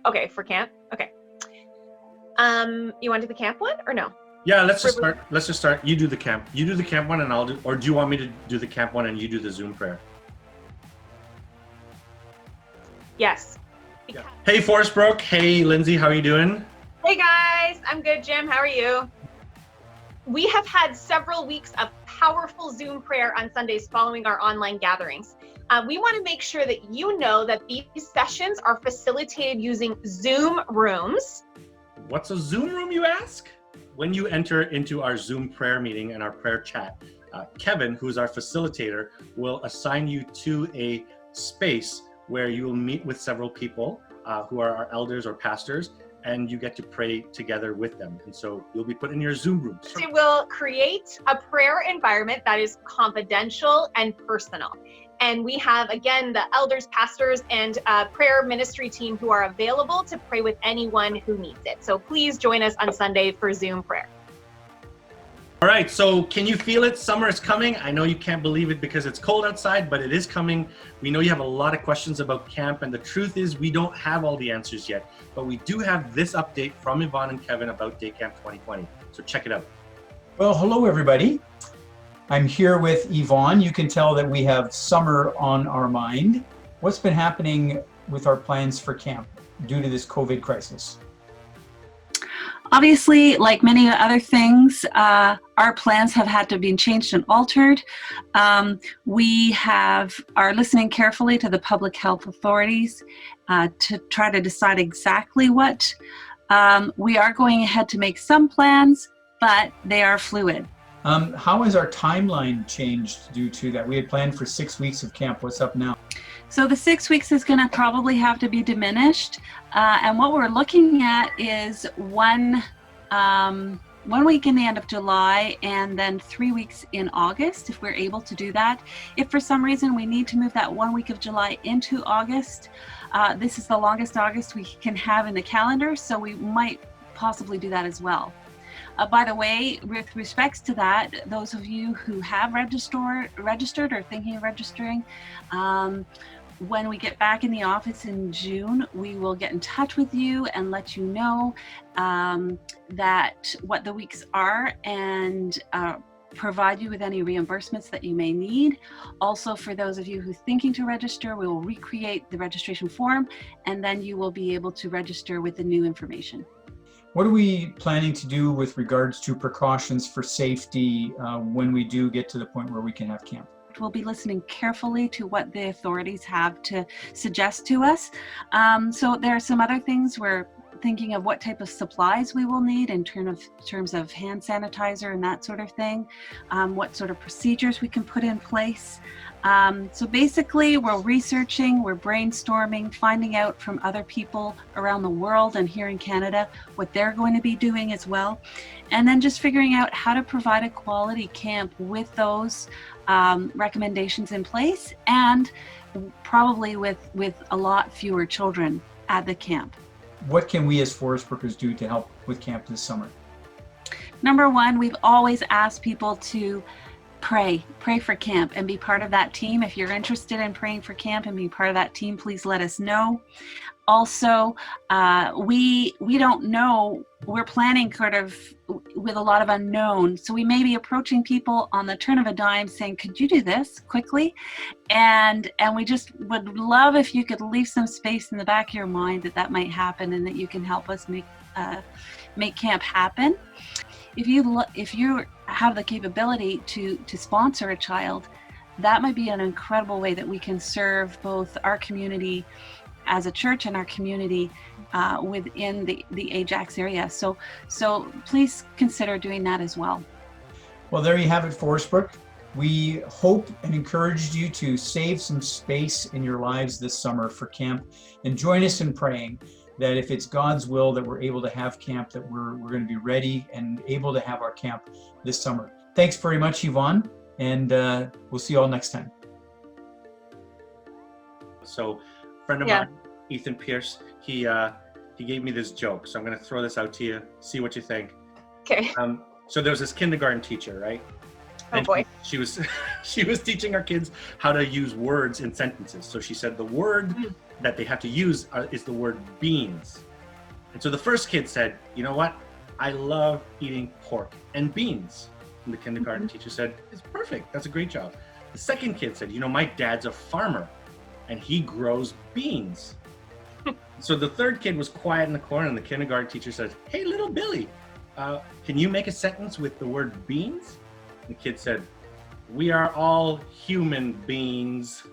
Okay, for camp. Okay. You want to do the camp one or no? Yeah, let's just start. You do the camp. You do the camp one, and I'll do. Or do you want me to do the camp one and you do the Zoom prayer? Yes. Yeah. Hey, Forest Brook. Hey, Lindsay. How are you doing? Hey guys, I'm good. Jim, how are you? We have had several weeks of powerful Zoom prayer on Sundays following our online gatherings. We want to make sure that you know that these sessions are facilitated using Zoom rooms. What's a Zoom room, you ask? When you enter into our Zoom prayer meeting and our prayer chat, Kevin, who's our facilitator, will assign you to a space where you will meet with several people who are our elders or pastors, and you get to pray together with them. And so you'll be put in your Zoom rooms. It will create a prayer environment that is confidential and personal. And we have, again, the elders, pastors, and prayer ministry team who are available to pray with anyone who needs it. So please join us on Sunday for Zoom prayer. All right, so can you feel it? Summer is coming. I know you can't believe it because it's cold outside, but it is coming. We know you have a lot of questions about camp, and the truth is we don't have all the answers yet, but we do have this update from Yvonne and Kevin about Day Camp 2020. So check it out. Well, hello everybody. I'm here with Yvonne. You can tell that we have summer on our mind. What's been happening with our plans for camp due to this COVID crisis? Obviously, like many other things, our plans have had to be changed and altered. We are listening carefully to the public health authorities to try to decide exactly what. We are going ahead to make some plans, but they are fluid. How has our timeline changed due to that? We had planned for 6 weeks of camp. What's up now? So the 6 weeks is going to probably have to be diminished. And what we're looking at is one week in the end of July and then 3 weeks in August, if we're able to do that. If for some reason we need to move that 1 week of July into August, this is the longest August we can have in the calendar, so we might possibly do that as well. By the way, with respects to that, those of you who have registered or thinking of registering, when we get back in the office in June, we will get in touch with you and let you know that what the weeks are and provide you with any reimbursements that you may need. Also, for those of you who are thinking to register, we will recreate the registration form and then you will be able to register with the new information. What are we planning to do with regards to precautions for safety when we do get to the point where we can have camp? We'll be listening carefully to what the authorities have to suggest to us. So there are some other things we're thinking of, what type of supplies we will need in terms of hand sanitizer and that sort of thing, what sort of procedures we can put in place. So basically we're researching, we're brainstorming, finding out from other people around the world and here in Canada what they're going to be doing as well. And then just figuring out how to provide a quality camp with those recommendations in place, and probably with a lot fewer children at the camp. What can we as Forest Brookers do to help with camp this summer? Number one, we've always asked people to pray for camp and be part of that team. If you're interested in praying for camp and being part of that team, please let us know. Also, we don't know, we're planning sort of with a lot of unknown. So we may be approaching people on the turn of a dime saying, could you do this quickly? And we just would love if you could leave some space in the back of your mind that might happen and that you can help us make camp happen. If you have the capability to sponsor a child, that might be an incredible way that we can serve both our community as a church and our community within the Ajax area. So please consider doing that as well. Well, there you have it, Forest Brook. We hope and encourage you to save some space in your lives this summer for camp, and join us in praying that if it's God's will that we're able to have camp, that we're going to be ready and able to have our camp this summer. Thanks very much, Yvonne, and we'll see you all next time. So a friend of mine, Ethan Pierce, he gave me this joke, so I'm going to throw this out to you, see what you think. Okay. So there was this kindergarten teacher, right? Oh And boy. she was she was teaching our kids how to use words in sentences. So she said the word that they have to use is the word beans. And so the first kid said, you know what? I love eating pork and beans. And the kindergarten teacher said, it's perfect. That's a great job. The second kid said, you know, my dad's a farmer and he grows beans. So the third kid was quiet in the corner and the kindergarten teacher said, hey, little Billy, can you make a sentence with the word beans? The kid said, we are all human beings.